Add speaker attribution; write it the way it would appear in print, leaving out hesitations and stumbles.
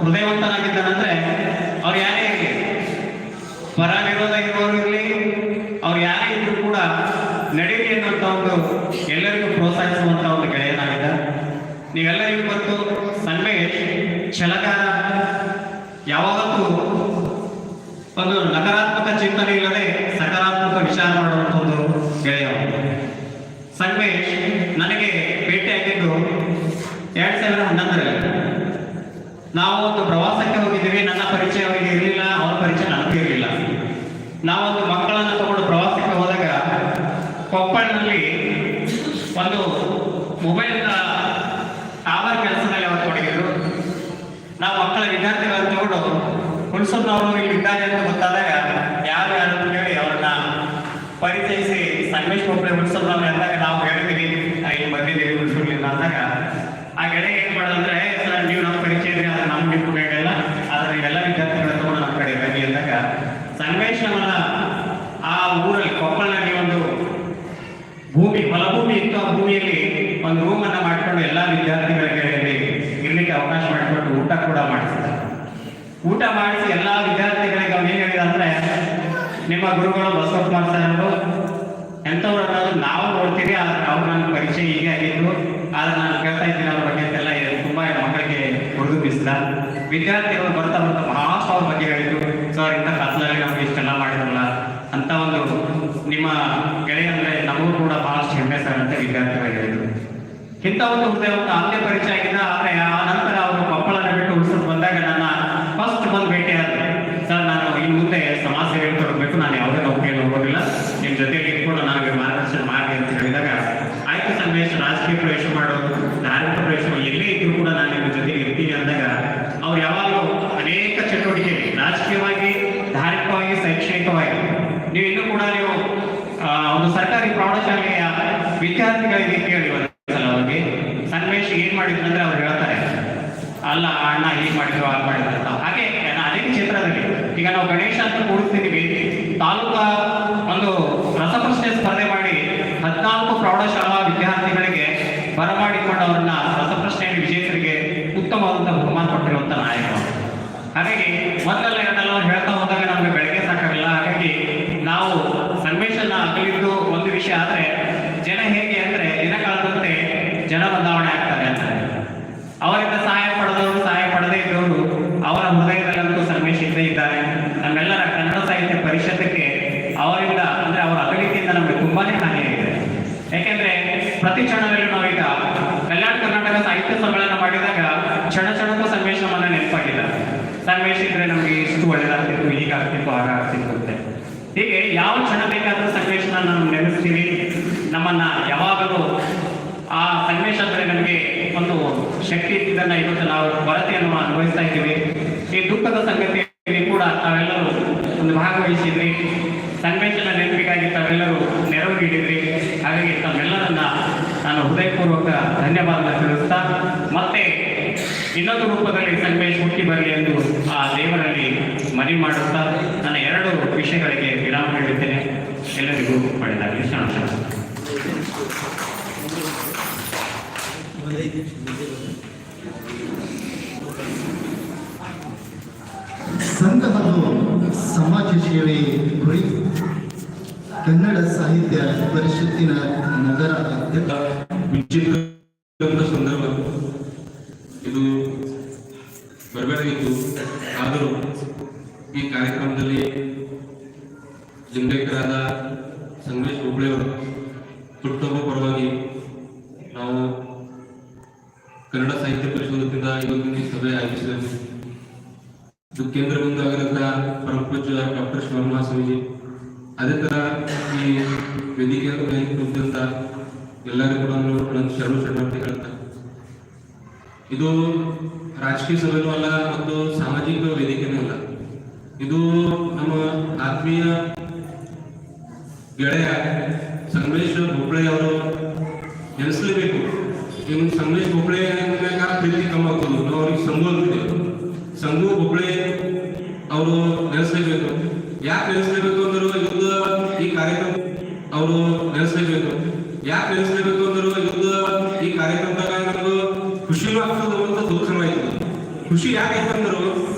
Speaker 1: ಹೃದಯವಂತನಾಗಿದ್ದಾನಂದ್ರೆ ಅವ್ರು ಯಾರೇ ಇರಲಿ, ಪರ ವಿರೋಧ ಇರುವವರು ಇರಲಿ, ಅವ್ರು ಯಾರೇ ಇದ್ರು ಕೂಡ ನಡೀಲಿ ಅನ್ನುವಂಥ ಒಂದು ಎಲ್ಲರಿಗೂ ಪ್ರೋತ್ಸಾಹಿಸುವಂತ ಒಂದು ಗೆಳೆಯನಾಗಿದ್ದ. ನೀವೆಲ್ಲರಿಗೂ ಗೊತ್ತು, ಸನ್ಮೇಶ್ ಛಲಗಾರ, ಯಾವಾಗಲೂ ಒಂದು ನಕಾರಾತ್ಮಕ ಚಿಂತನೆ ಇಲ್ಲದೆ ಸಕಾರಾತ್ಮಕ ವಿಚಾರ ಮಾಡುವಂಥ ಒಂದು ಗೆಳೆಯ. ಸನ್ಮೇಶ್ ನನಗೆ ಭೇಟಿಯಾಗಿದ್ದು 2011ರಲ್ಲಿ. ನಾವು ಒಂದು ಪ್ರವಾಸಕ್ಕೆ ಹೋಗಿದ್ದೀವಿ. ನನ್ನ ಪರಿಚಯ ಅವರಿಗೆ ಇರಲಿಲ್ಲ, ಅವರ ಪರಿಚಯ ನನಗೂ ಇರಲಿಲ್ಲ. ನಾವೊಂದು ಮಕ್ಕಳನ್ನು ತಗೊಂಡು ಪ್ರವಾಸಕ್ಕೆ ಹೋದಾಗ ಕೊಪ್ಪಳದಲ್ಲಿ ಒಂದು ಮೊಬೈಲ್ ಟವರ್ ಕೆಲಸದಲ್ಲಿ ಅವರು ತೊಡಗಿದ್ರು. ನಾವು ಮಕ್ಕಳ ವಿದ್ಯಾರ್ಥಿಗಳನ್ನು ತಗೊಂಡು ಹುಣಸೂರಿನವರು ಇಲ್ಲಿ ಇದ್ದಾರೆ ಅಂತ ಗೊತ್ತಾದಾಗ ಯಾರು ಯಾರು ಅಂತ ಹೇಳಿ ಅವ್ರನ್ನ ಪರಿಚಯಿಸಿ ಸನ್ಮೇಶ್ ಒಬ್ಬರೇ ಹುಣಸೂರಿನವ್ರು ಅಂದಾಗ ನಾವು ಹೇಳಿದ್ವಿ ಇಲ್ಲಿ ಬಂದಿದ್ದೀವಿ ಹುಣಸೂರಿನಿಂದ ಅಂದಾಗ ಆ ಗೆಳೆಯ ಏನ್ ಮಾಡೋದಂದ್ರೆ, ಸರ್ ನೀವು ನಮ್ಮ ಪರಿಚಯ ಇದ್ರೆ ಅದು ನಮ್ಗೆ ನಿಂತ್ಕೊಂಡಿಲ್ಲ, ಆದ್ರೆ ಎಲ್ಲ ವಿದ್ಯಾರ್ಥಿಗಳ ತಗೊಂಡು ನಮ್ಮ ಕಡೆ ಬನ್ನಿ ಅಂದಾಗ ಸನ್ಮೇಶ್ ಅವರ ಆ ಊರಲ್ಲಿ ಕೊಪ್ಪಳದಲ್ಲಿ ಒಂದು ಭೂಮಿ, ಹೊಲಭೂಮಿ ಇತ್ತು. ಆ ಭೂಮಿಯಲ್ಲಿ ಒಂದು ರೂಮ್ ಅನ್ನ ಮಾಡಿಕೊಂಡು ಎಲ್ಲಾ ವಿದ್ಯಾರ್ಥಿಗಳಿಗೆ ಇರ್ಲಿಕ್ಕೆ ಅವಕಾಶ ಮಾಡಿಕೊಂಡು ಊಟ ಕೂಡ ಮಾಡಿಸಿದ್ದಾರೆ. ಊಟ ಮಾಡಿಸಿ ಎಲ್ಲಾ ವಿದ್ಯಾರ್ಥಿಗಳಿಗೆ ಅವ್ನು ಏನ್ ಹೇಳಿದ ಅಂದ್ರೆ, ನಿಮ್ಮ ಗುರುಗಳು ಬಸವಕುಮಾರ್ ಸಾಹೇಬರು ಎಂಥವ್ರು ಅನ್ನೋದು ನಾವು ನೋಡ್ತೀವಿ, ಆದ್ರೆ ಅವ್ರು ನನ್ನ ಪರಿಚಯ ಹೀಗೆ ಆಗಿದ್ದು, ಆದ್ರೆ ನಾನು ಕೇಳ್ತಾ ಇದ್ದೀನಿ ಅವ್ರ ಬಗ್ಗೆ ಅಂತೆಲ್ಲ ತುಂಬಾ ಮಕ್ಕಳಿಗೆ ಹುಡುಗಿಸಿದ. ವಿದ್ಯಾರ್ಥಿಗಳು ಬರ್ತಾ ಬರ್ತಾ ಬಹಳಷ್ಟು ಅವ್ರ ಬಗ್ಗೆ ಹೇಳಿದ್ರು, ಸರ್ ಇಂಥ ಕತ್ಲಲ್ಲಿ ನಮ್ಗೆ ಇಷ್ಟೆಲ್ಲ ಮಾಡಿದ್ರಲ್ಲ ಅಂತ ಒಂದು ನಿಮ್ಮ ಗೆಳೆಯ ಅಂದ್ರೆ ನಮಗೂ ಕೂಡ ಬಹಳಷ್ಟು ಹೆಮ್ಮೆ ಸರ್ ಅಂತ ವಿದ್ಯಾರ್ಥಿಗಳು ಹೇಳಿದ್ರು. ಇಂಥ ಒಂದು ಹೃದಯವಂತ ಅಲ್ಲೇ ಪರಿಚಯ ಆಗಿದ್ದ. ಆದ್ರೆ ಆ ನಂತರ ಅವರು ಕೊಪ್ಪಳನ ಬಿಟ್ಟು ಹುಣಸೂರು ಬಂದಾಗ ನನ್ನ ಫಸ್ಟ್ ಬಂದು ಭೇಟಿ ಆದ್ರೆ, ಸರ್ ನಾನು ಇನ್ನು ಮುಂದೆ ಸಮಾಜ ಸೇವೆ ತೊಡಗಬೇಕು, ನಾನು ಯಾವುದೇ ನೌಕರಿಯಲ್ಲಿ ಹೋಗೋದಿಲ್ಲ, ನಿಮ್ಮ ಜೊತೆಗೆ ಇಟ್ಕೊಂಡು ನನಗೆ ಮಾರ್ಗದರ್ಶನ ಮಾಡಿ ಅಂತ ಹೇಳಿದಾಗ, ಆಯ್ತು ಸನ್ಮೇಶ್, ರಾಜಕೀಯ ಪ್ರವೇಶ ಮಾಡೋದು, ಧಾರ್ಮಿಕ ಪ್ರವೇಶ ಎಲ್ಲೇ ಇದ್ರು ಕೂಡ ನಾನು ನಿಮ್ಮ ಜೊತೆಗೆ ಇರ್ತೀನಿ ಅಂದಾಗ ಅವ್ರು ಯಾವಾಗಲೂ ಅನೇಕ ಚಟುವಟಿಕೆ ರಾಜಕೀಯವಾಗಿ, ಧಾರ್ಮಿಕವಾಗಿ, ಶೈಕ್ಷಣಿಕವಾಗಿ ನೀವು ಇನ್ನೂ ಕೂಡ ನೀವು ಒಂದು ಸರ್ಕಾರಿ ಪ್ರೌಢಶಾಲೆಯ ವಿದ್ಯಾರ್ಥಿಗಳಿಗೆ ಕೇಳಿ ಅವ್ರಿಗೆ ಸನ್ಮೇಶ್ ಏನ್ ಮಾಡಿದ್ರು ಅಂದ್ರೆ ಅವ್ರು ಹೇಳ್ತಾರೆ, ಅಲ್ಲ ಅಣ್ಣ ಹೀಗೆ ಮಾಡಿದ್ರು ಹಾಗೆ ಮಾಡಿದ್ರು ಅಂತ. ಹಾಗೆ ಅನೇಕ ಕ್ಷೇತ್ರದಲ್ಲಿ ಈಗ ನಾವು ಗಣೇಶ ಅಂತ ಕೂಡಿಸ್ತಿದ್ದೀವಿ, ತಾಲೂಕಾ ಒಂದು ರಸಪ್ರಶ್ನೆ ಸ್ಪರ್ಧೆ ಮಾಡಿ 14 ಪ್ರೌಢಶಾಲಾ ವಿದ್ಯಾರ್ಥಿಗಳಿಗೆ ಬರಮಾಡಿಕೊಂಡು ಅವ್ರನ್ನ ರಸಪ್ರಶ್ನೆಯಲ್ಲಿ ವಿಜೇತರಿಗೆ ಉತ್ತಮವಾದಂತಹ ಬಹುಮಾನ ಕೊಟ್ಟಿರುವಂತ ನಾಯಕರು. ಹಾಗಾಗಿ ಮೊದಲೆಲ್ಲ ಎರಡೆಲ್ಲ ಹೇಳ್ತಾ ಹೋದಾಗ ನಮ್ಗೆ ಬೆಳಗ್ಗೆ ಸಾಕಾಗಲ್ಲ. ಹಾಗಾಗಿ ನಾವು ಸನ್ಮೇಶನ್ನ ಅಗಲಿದ್ದು ಒಂದು ವಿಷಯ. ಆದ್ರೆ ಜನ ಹೇಗೆ ಅಂದ್ರೆ ದಿನ ಕಳೆದಂತೆ ಜನ ಬದಲಾವಣೆ ಆಗ್ತಾರೆ ಅಂತ. ಅವರಿಂದ ಸಹಾಯ ಪಡೆದವರು, ಸಹಾಯ ಪಡೆದೇ ಇದ್ದವರು ಅವರ ಹೃದಯದಲ್ಲಂತೂ ಸನ್ಮೇಶ್ ಇದ್ದೇ ಇದ್ದಾರೆ. ನಮ್ಮೆಲ್ಲರ ಕನ್ನಡ ಸಾಹಿತ್ಯ ಪರಿಷತ್ತಕ್ಕೆ ಅವರಿಂದ ಅಂದ್ರೆ ಅವರ ಅಗಲಿಕೆಯಿಂದ ನಮಗೆ ತುಂಬಾನೇ ಹಾನಿಯಾಗಿದೆ. ಯಾಕೆಂದ್ರೆ ಪ್ರತಿ ಕ್ಷಣದಲ್ಲೂ ನಾವೀಗ ಕಲ್ಯಾಣ ಕರ್ನಾಟಕ ಸಾಹಿತ್ಯ ಸಮ್ಮೇಳನ ಮಾಡಿದಾಗ ಕ್ಷಣ ಕ್ಷಣಕ್ಕೂ ಸನ್ಮೇಶ್ ನಮ್ಮನ್ನ ನೆನಪಾಗಿಲ್ಲ. ಸನ್ಮೇಶ್ ಇದ್ರೆ ನಮ್ಗೆ ಇಷ್ಟು ಒಳ್ಳೇದಾಗ್ತಿತ್ತು, ಹೀಗಾಗ್ತಿತ್ತು, ಹಾಗಾಗ್ತಿತ್ತು ಅಂತೆ. ಹೀಗೆ ಯಾವ ಕ್ಷಣ ಬೇಕಾದ್ರೂ ಸನ್ಮೇಶನ ನಾವು ನೆನೆಸ್ತೀವಿ. ನಮ್ಮನ್ನ ಯಾವಾಗಲೂ ಆ ಸನ್ಮೇಶ್ ಅಂದ್ರೆ ನಮಗೆ ಒಂದು ಶಕ್ತಿ ಇದ್ದನ್ನ ಇವತ್ತು ನಾವು ಕೊರತೆಯನ್ನು ಅನುಭವಿಸ್ತಾ ಇದ್ದೀವಿ. ಈ ದುಃಖದ ಸಂಗತಿಯಲ್ಲಿ ಕೂಡ ತಾವೆಲ್ಲರೂ ಒಂದು ಭಾಗವಹಿಸಿದ್ರಿ. ಸನ್ಮೇಶನ ನೆನಪಿಗಾಗಿ ತಾವೆಲ್ಲರೂ ನೆರವು ನೀಡಿದ್ರಿ. ಹಾಗಾಗಿ ತಮ್ಮೆಲ್ಲರನ್ನ ನಾನು ಹೃದಯಪೂರ್ವಕ ಧನ್ಯವಾದ ತಿಳಿಸ್ತಾ, ಮತ್ತೆ ಇನ್ನೊಂದು ರೂಪದಲ್ಲಿ ಸನ್ಮೇಶ್ ಹುಟ್ಟಿ ಬರಲಿ ಎಂದು ಆ ದೇವರಲ್ಲಿ ಮನವಿ ಮಾಡುತ್ತಾ ನನ್ನ 2 ವಿಷಯಗಳಿಗೆ ವಿರಾಮ ನೀಡುತ್ತೇನೆ. ಎಲ್ಲರಿಗೂ ಒಳ್ಳೆಯದಾಗಲಿ.
Speaker 2: ಸಂಘ ಹಾಗೂ ಸಮಾಜ ಸೇವೆ ಕುರಿತು ಕನ್ನಡ ಸಾಹಿತ್ಯ ಪರಿಷತ್ತಿನ ನಗರ
Speaker 3: ವಿಚಿತ್ರ ಸಂದರ್ಭ ಇದು ಬರಬೇಕಾಗಿತ್ತು. ಆದರೂ ಈ ಕಾರ್ಯಕ್ರಮದಲ್ಲಿ ಲಿಂಗೈಕ್ಯರಾದ ಸಂಗಮೇಶ್ ಹುಬ್ಳಿಯವರು ಹುಟ್ಟುಹಬ್ಬ ಪರವಾಗಿ ನಾವು ಕನ್ನಡ ಸಾಹಿತ್ಯ ಪರಿಷತ್ತಿನಿಂದ ಇವತ್ತಿನ ಸಭೆ ಆಯೋಜಿಸಿದೆವು. ಇದು ಕೇಂದ್ರ ಬಿಂದುವಾಗಿರುವಂತ ಪರಮ ಪೂಜ್ಯ ಡಾಕ್ಟರ್ ಶಿವಕುಮಾರ ಸ್ವಾಮೀಜಿ, ಅದೇ ತರ ಈ ವೇದಿಕೆಯನ್ನು ಕುರಿತಂತ ಎಲ್ಲರಿಗೂ ಕೂಡ ನನ್ನ ಶರಣಾರ್ಥಿ ಹೇಳ್ತಾರೆ. ಇದು ರಾಜಕೀಯ ಸಭೆನೂ ಅಲ್ಲ ಮತ್ತು ಸಾಮಾಜಿಕ ವೇದಿಕೆನೂ ಅಲ್ಲ. ಇದು ನಮ್ಮ ಆತ್ಮೀಯ ಗೆಳೆಯ ಸಂಗಮೇಶ್ ಹುಬ್ಳಿ ಅವರು ನೆನೆಸಲೇಬೇಕು. ಇನ್ನು ಸಂಗಮೇಶ್ ಹುಬ್ಳಿ ಪ್ರೀತಿ ಕಮ್ಮಿ ಆಗ್ತದೆ. ನಾವು ಅವ್ರಿಗೆ ಸಂಘು ಅಂತಿದ್ದೇವೆ. ಸಂಘು ಹುಬ್ಳಿ ಅವರು ನೆನೆಸಲೇಬೇಕು. ಯಾಕೆ ನೆನೆಸಲೇಬೇಕು ಅಂದರು ಯುದ್ಧ ಈ ಕಾರ್ಯಕ್ರಮ ಅವರು ನೆನೆಸಲೇಬೇಕು. ಯಾಕೆ ನೆನೆಸಲೇಬೇಕು ಅಂದರು ಯುದ್ಧ ಈ ಕಾರ್ಯಕ್ರಮದಾಗ ನನಗೂ ಖುಷಿನೂ ಆಗ್ತದೆ ಮತ್ತು ದುಃಖನೂ ಆಯ್ತದೆ. ಖುಷಿ ಯಾಕೆ ಯಾಕಂದ್ರು